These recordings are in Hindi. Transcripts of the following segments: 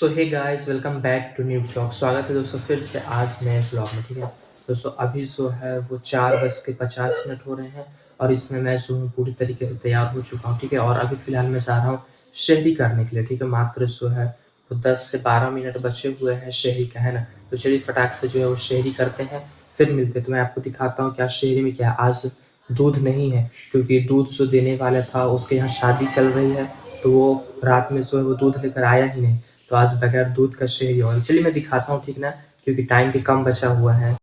So hey guys, welcome back to new vlog. स्वागत है दोस्तों फिर से आज नए व्लॉग में। ठीक है दोस्तों, अभी जो है वो 4:50 हो रहे हैं और इसमें मैं जो हूँ पूरी तरीके से तैयार हो चुका हूँ। ठीक है, और अभी फ़िलहाल मैं जा रहा हूँ शहरी करने के लिए। ठीक है, मात्र जो है वो 10 से 12 मिनट बचे हुए हैं शहरी का, है ना। तो चलिए फटाक से जो है वो शहरी करते हैं, फिर मिलते हैं। तो मैं आपको दिखाता हूँ क्या शहरी में क्या है। आज दूध नहीं है क्योंकि दूध जो देने वाला था उसके यहाँ शादी चल रही है, तो वो रात में जो है वो दूध लेकर आया ही नहीं। तो आज बगैर दूध का शहरी और चलिए मैं दिखाता हूँ, ठीक ना, क्योंकि टाइम भी कम बचा हुआ है।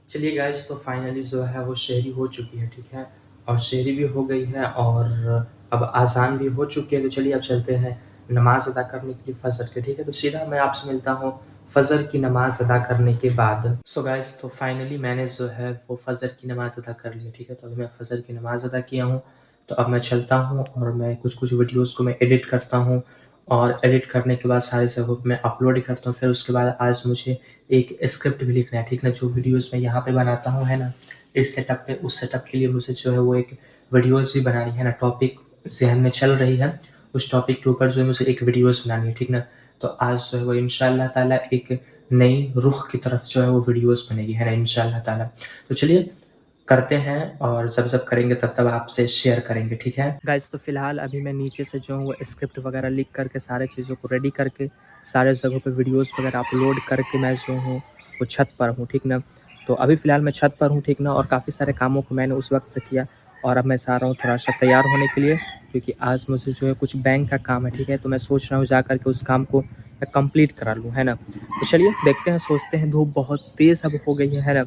चलिए गाइस, तो फाइनली जो है वो शहरी हो चुकी है। ठीक है, और शहरी भी हो गई है और अब आज़ान भी हो चुकी है। तो चलिए अब चलते हैं नमाज़ अदा करने के लिए फ़जर के। ठीक है, तो सीधा मैं आपसे मिलता हूँ फ़जर की नमाज़ अदा करने के बाद। सो गाइस, तो फाइनली मैंने जो है वो फ़जर की नमाज़ अदा कर ली है। ठीक है, तो अभी मैं फ़जर की नमाज़ अदा किया हूँ, तो अब मैं चलता हूँ और मैं कुछ-कुछ वीडियोज़ को मैं एडिट करता हूँ और एडिट करने के बाद सारी जगहों पे मैं अपलोड करता हूँ। फिर उसके बाद आज मुझे एक स्क्रिप्ट भी लिखना है, ठीक ना, जो वीडियोज़ मैं यहाँ पे बनाता हूँ, है ना, इस सेटअप पे, उस सेटअप के लिए मुझे जो है वो एक वीडियोज़ भी बनानी है ना, टॉपिक ज़हन में चल रही है, उस टॉपिक के ऊपर जो है मुझे एक वीडियोज़ बनानी है, ठीक ना। तो आज जो है वो इंशाअल्लाह ताला एक नई रुख की तरफ जो है वो वीडियोज़ बनेगी, है ना, इंशाअल्लाह ताला। तो चलिए करते हैं और जब करेंगे तब आपसे शेयर करेंगे, ठीक है गाइस। तो फिलहाल अभी मैं नीचे से जो हूँ वो स्क्रिप्ट वगैरह लिख करके सारे चीज़ों को रेडी करके सारे जगहों पे वीडियोस वगैरह अपलोड करके मैं जो हूँ वो छत पर हूँ, ठीक ना। तो अभी फ़िलहाल मैं छत पर हूँ, ठीक ना, और काफ़ी सारे कामों को मैंने उस वक्त से किया और अब मैं चाह रहा हूँ थोड़ा सा तैयार होने के लिए, क्योंकि आज मुझे जो है कुछ बैंक का काम है, ठीक है। तो मैं सोच रहा हूँ जा करके उस काम को मैं कंप्लीट करा लूँ, है ना। तो चलिए देखते हैं, सोचते हैं। धूप बहुत तेज़ अब हो गई है ना।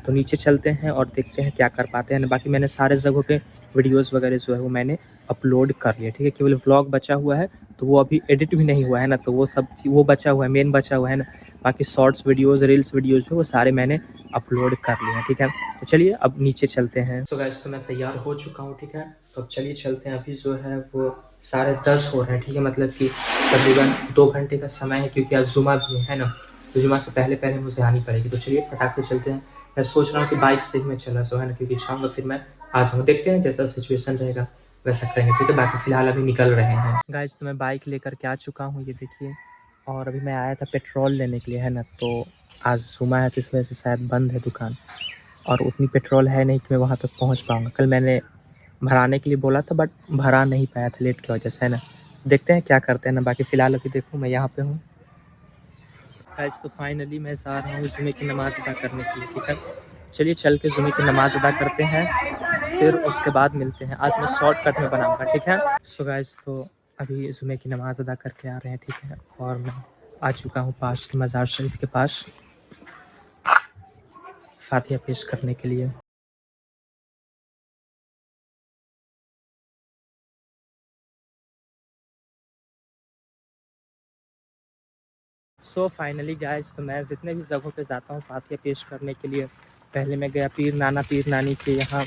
तो नीचे चलते हैं और देखते हैं क्या कर पाते हैं ना। बाकी मैंने सारे जगहों पे वीडियोज़ वगैरह जो है वो मैंने अपलोड कर लिया, ठीक है। केवल व्लॉग बचा हुआ है, तो वो अभी एडिट भी नहीं हुआ है ना, तो वो सब वो बचा हुआ है, मेन बचा हुआ है ना। बाकी शॉर्ट्स वीडियोज़, रील्स वीडियोज़ जो वो सारे मैंने अपलोड कर लिए हैं, ठीक है। तो चलिए अब नीचे चलते हैं। सो गाइस, तो मैं तैयार हो चुका हूँ, ठीक है। तो अब चलिए चलते हैं। अभी जो है वो 10:30 हो रहे हैं, ठीक है। मतलब कि तकरीबन 2 घंटे का समय है, क्योंकि आज जुमा भी है ना। तो जुमा से पहले मुझे आनी पड़ेगी। तो चलिए फटाक से चलते हैं। मैं सोच रहा हूँ कि बाइक से ही मैं चला जाऊँ, है ना, क्योंकि शाम को फिर मैं आ जाऊँगा। देखते हैं जैसा सिचुएशन रहेगा वैसा करेंगे, ठीक है। बाकी फ़िलहाल अभी निकल रहे हैं। गाइस, तो मैं बाइक लेकर के आ चुका हूँ, ये देखिए। और अभी मैं आया था पेट्रोल लेने के लिए, है ना। तो आज जुमा है तो इस वजह से शायद बंद है दुकान, और उतनी पेट्रोल है नहीं कि मैं वहाँ तक पहुँच पाऊँगा। कल मैंने भराने के लिए बोला था बट भरा नहीं पाया था लेट की वजह से, है ना। देखते हैं क्या करते हैं ना। बाकी फ़िलहाल अभी देखो मैं यहाँ पे हूँ। गाइस, तो फाइनली मैं जा रहा हूँ जुमे की नमाज़ अदा करने के लिए, ठीक है। चलिए चल के जुमे की नमाज़ अदा करते हैं, फिर उसके बाद मिलते हैं। आज मैं शॉर्टकट में बनाऊँगा, ठीक है। सो गाइस, तो अभी जुमे की नमाज़ अदा करके आ रहे हैं, ठीक है। और मैं आ चुका हूँ पास के मज़ार शरीफ के पास फ़ातिहा पेश करने के लिए। सो फाइनली गाइस, तो मैं जितने भी जगहों पे जाता हूँ फ़ातिहा पेश करने के लिए, पहले मैं गया पीर नाना पीर नानी के यहाँ,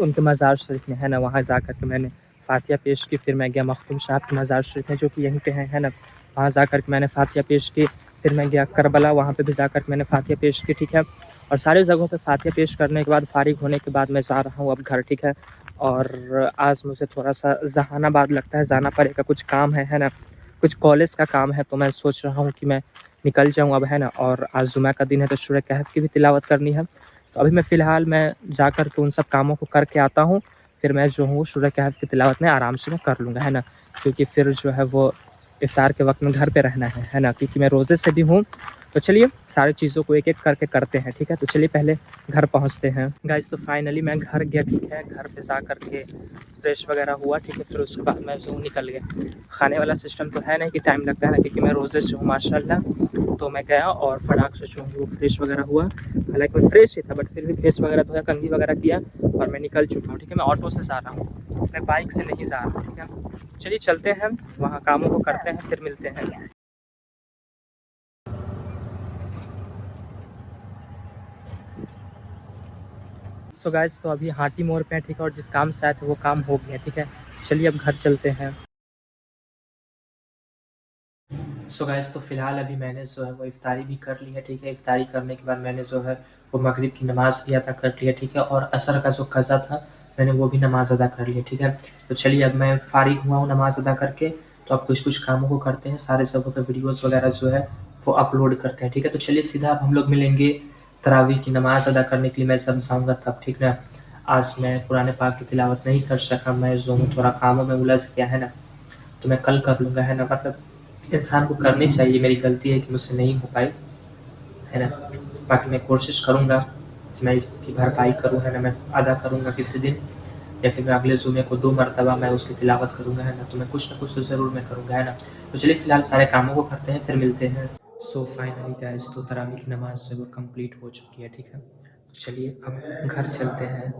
उनके मज़ार शरीफ में, है ना। वहाँ जा कर के मैंने फ़ातिहा पेश की। फिर मैं गया मखदूम साहब के मज़ार शरीफ में, जो कि यहीं पे है ना। वहाँ जा कर के मैंने फ़ातिहा पेश की। फिर मैं गया करबला, वहाँ पे भी जा कर के मैंने फ़ातिहा पेश की, ठीक है। और सारी जगहों पे फ़ातिहा पेश करने के बाद फ़ारिग होने के बाद मैं जा रहा हूँ अब घर, ठीक है। और आज मुझे थोड़ा-सा जहानाबाद लगता है जाना पड़ेगा, कुछ काम है ना। कुछ कॉलेज का काम है, तो मैं सोच रहा हूँ कि मैं निकल जाऊँ अब, है ना। और आज जुमा का दिन है तो सूरह कहफ की भी तिलावत करनी है। तो अभी मैं जा कर के उन सब कामों को करके आता हूँ, फिर मैं जो हूँ सूरह कहफ की तिलावत में आराम से मैं कर लूँगा, है ना। क्योंकि फिर जो है वो इफ्तार के वक़्त में घर पे रहना है ना, क्योंकि मैं रोज़े से भी हूँ। तो चलिए सारी चीज़ों को एक-एक करके करते हैं, ठीक है। तो चलिए पहले घर पहुँचते हैं। गाइस, तो फाइनली मैं घर गया, ठीक है। घर पे जा कर के फ्रेश वगैरह हुआ, ठीक है। फिर उसके बाद मैं जो हूँ निकल गया। खाने वाला सिस्टम तो है नहीं कि टाइम लगता है ना, क्योंकि मैं रोज़े से हूँ माशाल्लाह। तो मैं गया और फटाक से जो हूँ फ्रेश वगैरह हुआ। हालाँकि मैं फ्रेश ही था बट फिर भी फेस वगैरह धोया, कंघी वगैरह किया और मैं निकल चुका हूँ, ठीक है। मैं ऑटो से जा रहा हूँ, मैं बाइक से नहीं जा रहा हूँ, ठीक है। चलिए चलते हैं, वहाँ कामों को करते हैं, फिर मिलते हैं। सो गाइस, तो अभी हाटी मोड़ पे हैं, ठीक है। और जिस काम से आए थे वो काम हो गया, ठीक है। चलिए अब घर चलते हैं। सो गाइस, तो फ़िलहाल अभी मैंने जो है वो इफ़्तारी भी कर ली है, ठीक है। इफ़्तारी करने के बाद मैंने जो है वो मगरिब की नमाज़ भी अदा कर लिया, ठीक है। और असर का जो क़ज़ा था मैंने वो भी नमाज़ अदा कर लिया, ठीक है। तो चलिए अब मैं फ़ारिग हुआ हूँ नमाज़ अदा करके, तो अब कुछ-कुछ कामों को करते हैं, सारे जगहों पे वीडियोज़ वगैरह जो है वो अपलोड करते हैं, ठीक है? तो चलिए सीधा अब हम लोग मिलेंगे तरावीह की नमाज़ अदा करने के लिए मैं जब जाऊँगा तब, ठीक ना? आज मैं कुरान पाक की तिलावत नहीं कर सका, मैं जो हूँ थोड़ा कामों में उलझ गया, है ना? तो मैं कल कर लूँगा, है ना? मतलब इंसान को करनी चाहिए, मेरी गलती है कि मुझसे नहीं हो पाई, है ना? बाकी मैं कोशिश करूँगा कि मैं इसकी भरपाई करूँ, है ना? मैं अदा करूँगा किसी दिन या फिर मैं अगले जुमे को 2 मरतबा मैं उसकी तिलावत करूँगा, है ना? तो मैं कुछ न कुछ तो ज़रूर मैं करूँगा, है ना? तो चलिए फिलहाल सारे कामों को करते हैं, फिर मिलते हैं। सो फाइनली गाइस तो तरावीह की नमाज़ जो है वो कंप्लीट हो चुकी है, ठीक है? तो चलिए अब घर चलते हैं।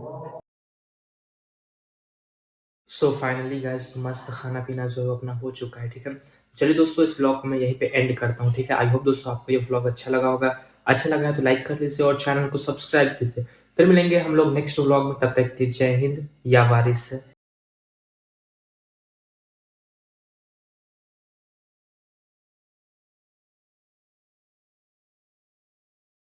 सो फाइनली गाइस तो मस्त खाना-पीना जो है अपना हो चुका है, ठीक है? चलिए दोस्तों इस व्लॉग को मैं यहीं पे एंड करता हूँ, ठीक है? आई होप दोस्तों आपको ये व्लॉग अच्छा लगा होगा। अच्छा लगा है तो लाइक कर लीजिए और चैनल को सब्सक्राइब कीजिए। फिर मिलेंगे हम लोग नेक्स्ट व्लॉग में, तब तक के लिए जय हिंद या वारिस।